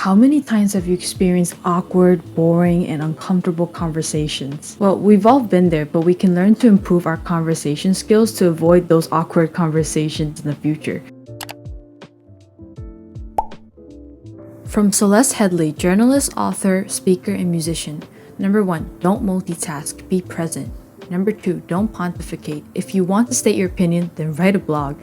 How many times have you experienced awkward, boring, and uncomfortable conversations? Well, we've all been there, but we can learn to improve our conversation skills to avoid those awkward conversations in the future. From Celeste Headley, journalist, author, speaker, and musician. Number 1, don't multitask, be present. Number 2, don't pontificate. If you want to state your opinion, then write a blog.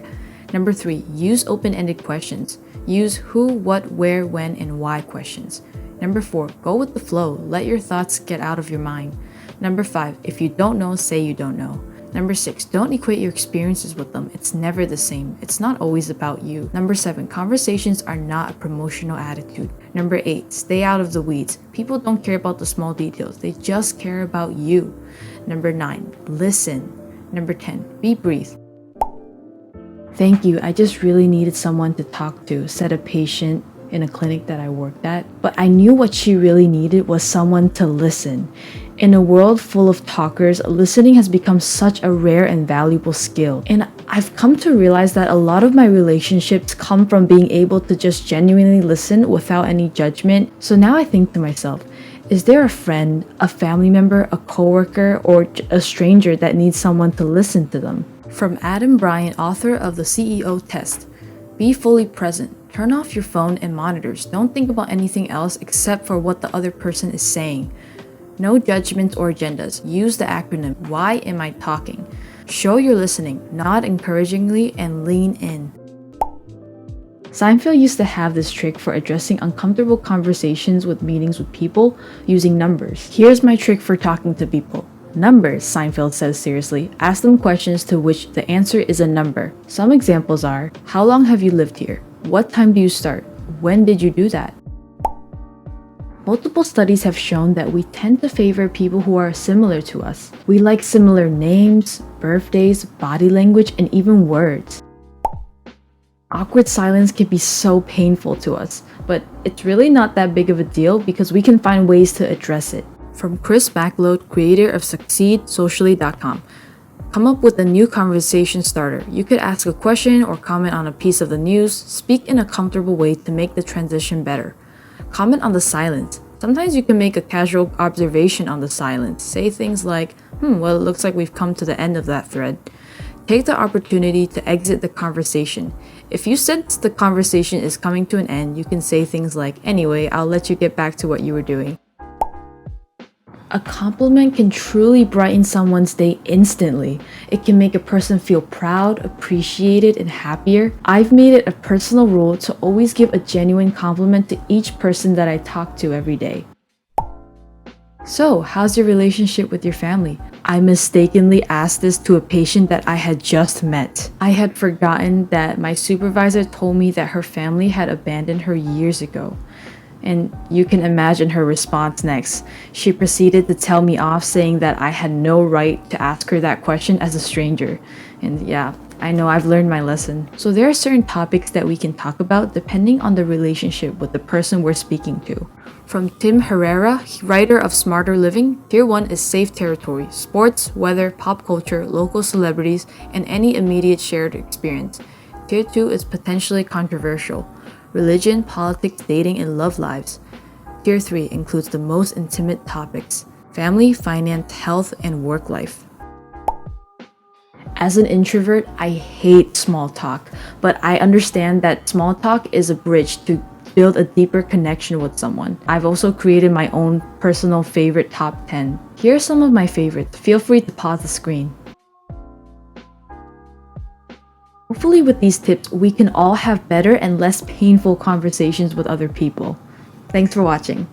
Number 3, use open-ended questions. Use who, what, where, when, and why questions. Number 4, go with the flow. Let your thoughts get out of your mind. Number 5, if you don't know, say you don't know. Number 6, don't equate your experiences with them. It's never the same. It's not always about you. Number 7, conversations are not a promotional attitude. Number 8, stay out of the weeds. People don't care about the small details. They just care about you. Number 9, listen. Number 10, be brief. Thank you, I just really needed someone to talk to, said a patient in a clinic that I worked at. But I knew what she really needed was someone to listen. In a world full of talkers, listening has become such a rare and valuable skill. And I've come to realize that a lot of my relationships come from being able to just genuinely listen without any judgment. So now I think to myself, is there a friend, a family member, a coworker, or a stranger that needs someone to listen to them? From Adam Bryant, author of The CEO Test. Be fully present. Turn off your phone and monitors. Don't think about anything else except for what the other person is saying. No judgments or agendas. Use the acronym, Why am I talking? Show you're listening, nod encouragingly, and lean in. Seinfeld used to have this trick for addressing uncomfortable conversations with meetings with people using numbers. Here's my trick for talking to people. Numbers, Seinfeld says seriously. Ask them questions to which the answer is a number. Some examples are, how long have you lived here? What time do you start? When did you do that? Multiple studies have shown that we tend to favor people who are similar to us. We like similar names, birthdays, body language, and even words. Awkward silence can be so painful to us, but it's really not that big of a deal because we can find ways to address it. From Chris Backlode, creator of SucceedSocially.com. Come up with a new conversation starter. You could ask a question or comment on a piece of the news. Speak in a comfortable way to make the transition better. Comment on the silence. Sometimes you can make a casual observation on the silence. Say things like, well, it looks like we've come to the end of that thread. Take the opportunity to exit the conversation. If you sense the conversation is coming to an end, you can say things like, anyway, I'll let you get back to what you were doing. A compliment can truly brighten someone's day instantly. It can make a person feel proud, appreciated, and happier. I've made it a personal rule to always give a genuine compliment to each person that I talk to every day. So, how's your relationship with your family? I mistakenly asked this to a patient that I had just met. I had forgotten that my supervisor told me that her family had abandoned her years ago. And you can imagine her response next. She proceeded to tell me off, saying that I had no right to ask her that question as a stranger. And yeah, I know I've learned my lesson. So there are certain topics that we can talk about depending on the relationship with the person we're speaking to. From Tim Herrera, writer of Smarter Living, Tier 1 is safe territory, sports, weather, pop culture, local celebrities, and any immediate shared experience. Tier 2 is potentially controversial, religion, politics, dating, and love lives. Tier 3 includes the most intimate topics, family, finance, health, and work life. As an introvert, I hate small talk, but I understand that small talk is a bridge to build a deeper connection with someone. I've also created my own personal favorite top 10. Here are some of my favorites. Feel free to pause the screen. Hopefully with these tips, we can all have better and less painful conversations with other people. Thanks for watching.